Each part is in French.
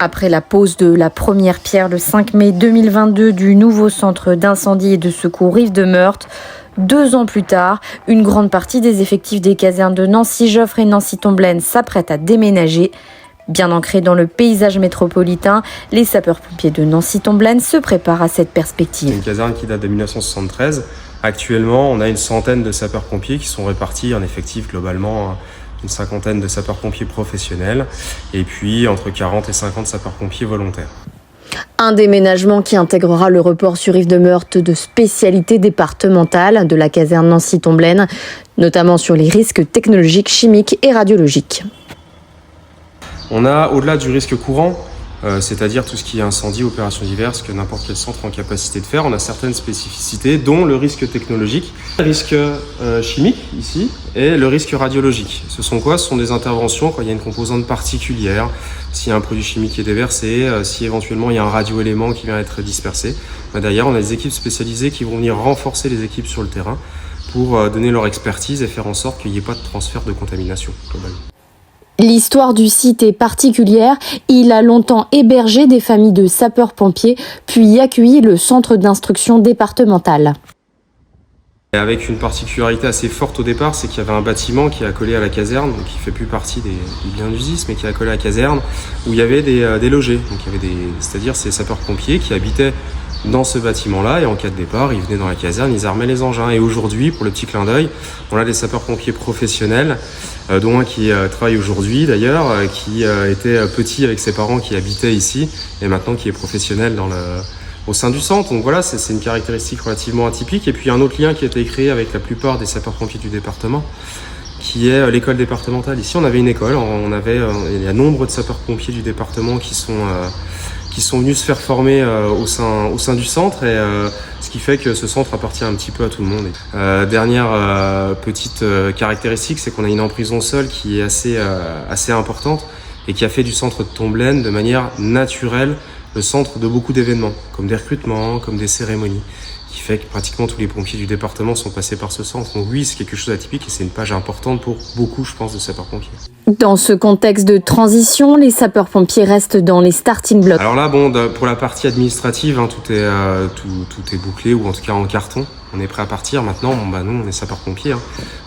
Après la pose de la première pierre le 5 mai 2022 du nouveau centre d'incendie et de secours Rive de Meurthe, 2 ans plus tard, une grande partie des effectifs des casernes de Nancy-Joffre et Nancy-Tomblaine s'apprêtent à déménager. Bien ancrés dans le paysage métropolitain, les sapeurs-pompiers de Nancy-Tomblaine se préparent à cette perspective. C'est une caserne qui date de 1973. Actuellement, on a une centaine de sapeurs-pompiers qui sont répartis en effectif globalement une cinquantaine de sapeurs-pompiers professionnels et puis entre 40 et 50 sapeurs-pompiers volontaires. Un déménagement qui intégrera le report sur Rive de Meurthe de spécialités départementales de la caserne Nancy-Tomblaine, notamment sur les risques technologiques, chimiques et radiologiques. On a, au-delà du risque courant, c'est-à-dire tout ce qui est incendie, opérations diverses, que n'importe quel centre est en capacité de faire, on a certaines spécificités, dont le risque technologique, le risque chimique, ici, et le risque radiologique. Ce sont quoi? Ce sont des interventions quand il y a une composante particulière, s'il y a un produit chimique qui est déversé, si éventuellement il y a un radioélément qui vient être dispersé. D'ailleurs, on a des équipes spécialisées qui vont venir renforcer les équipes sur le terrain pour donner leur expertise et faire en sorte qu'il n'y ait pas de transfert de contamination globalement. L'histoire du site est particulière. Il a longtemps hébergé des familles de sapeurs-pompiers, puis accueilli le centre d'instruction départemental. Avec une particularité assez forte au départ, c'est qu'il y avait un bâtiment qui est accolé à la caserne, donc qui ne fait plus partie des biens du SDIS, mais qui est accolé à la caserne, où il y avait des logés. Donc il y avait c'est-à-dire ces sapeurs-pompiers qui habitaient dans ce bâtiment-là, et en cas de départ, ils venaient dans la caserne, ils armaient les engins. Et aujourd'hui, pour le petit clin d'œil, on a des sapeurs-pompiers professionnels, dont un qui travaille aujourd'hui d'ailleurs, qui était petit avec ses parents qui habitaient ici, et maintenant qui est professionnel au sein du centre. Donc voilà, c'est une caractéristique relativement atypique. Et puis un autre lien qui a été créé avec la plupart des sapeurs-pompiers du département, qui est l'école départementale. Ici, on avait une école, il y a nombre de sapeurs-pompiers du département qui sont venus se faire former au sein du centre, et ce qui fait que ce centre appartient un petit peu à tout le monde. Dernière petite caractéristique, c'est qu'on a une emprise au sol qui est assez importante et qui a fait du centre de Tomblaine de manière naturelle le centre de beaucoup d'événements, comme des recrutements, comme des cérémonies, qui fait que pratiquement tous les pompiers du département sont passés par ce centre. Donc oui, c'est quelque chose d'atypique et c'est une page importante pour beaucoup, je pense, de sapeurs-pompiers. Dans ce contexte de transition, les sapeurs-pompiers restent dans les starting blocks. Alors là, pour la partie administrative, tout est bouclé, ou en tout cas en carton. On est prêt à partir maintenant. Nous, on est sapeurs-pompiers.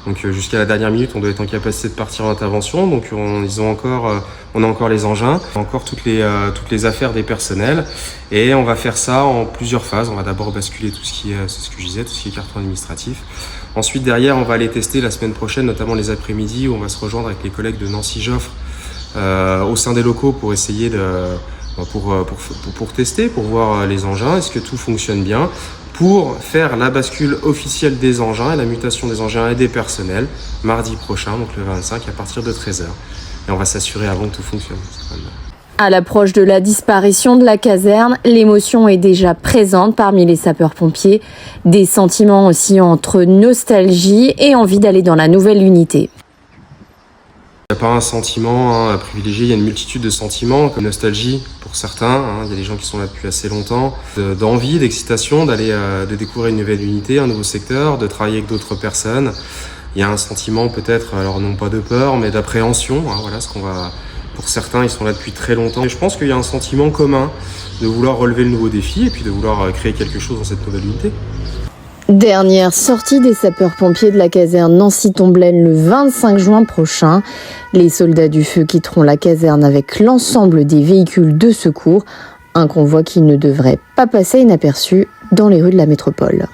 Donc jusqu'à la dernière minute, on doit être en capacité de partir en intervention. Donc on a encore les engins, encore toutes les affaires des personnels. Et on va faire ça en plusieurs phases. On va d'abord basculer tout ce qui est, c'est ce que je disais, tout ce qui est carton administratif. Ensuite, derrière, on va aller tester la semaine prochaine, notamment les après-midi, où on va se rejoindre avec les collègues de Nancy-Joffre au sein des locaux pour essayer pour tester, pour voir les engins, est-ce que tout fonctionne bien, pour faire la bascule officielle des engins et la mutation des engins et des personnels mardi prochain, donc le 25, à partir de 13h. Et on va s'assurer avant que tout fonctionne. À l'approche de la disparition de la caserne, l'émotion est déjà présente parmi les sapeurs-pompiers. Des sentiments aussi entre nostalgie et envie d'aller dans la nouvelle unité. Il n'y a pas un sentiment à privilégier, il y a une multitude de sentiments, comme nostalgie pour certains, il y a des gens qui sont là depuis assez longtemps, d'envie, d'excitation, de découvrir une nouvelle unité, un nouveau secteur, de travailler avec d'autres personnes. Il y a un sentiment peut-être, alors non pas de peur, mais d'appréhension, pour certains, ils sont là depuis très longtemps. Et je pense qu'il y a un sentiment commun de vouloir relever le nouveau défi et puis de vouloir créer quelque chose dans cette nouvelle unité. Dernière sortie des sapeurs-pompiers de la caserne Nancy-Tomblaine le 25 juin prochain. Les soldats du feu quitteront la caserne avec l'ensemble des véhicules de secours. Un convoi qui ne devrait pas passer inaperçu dans les rues de la métropole.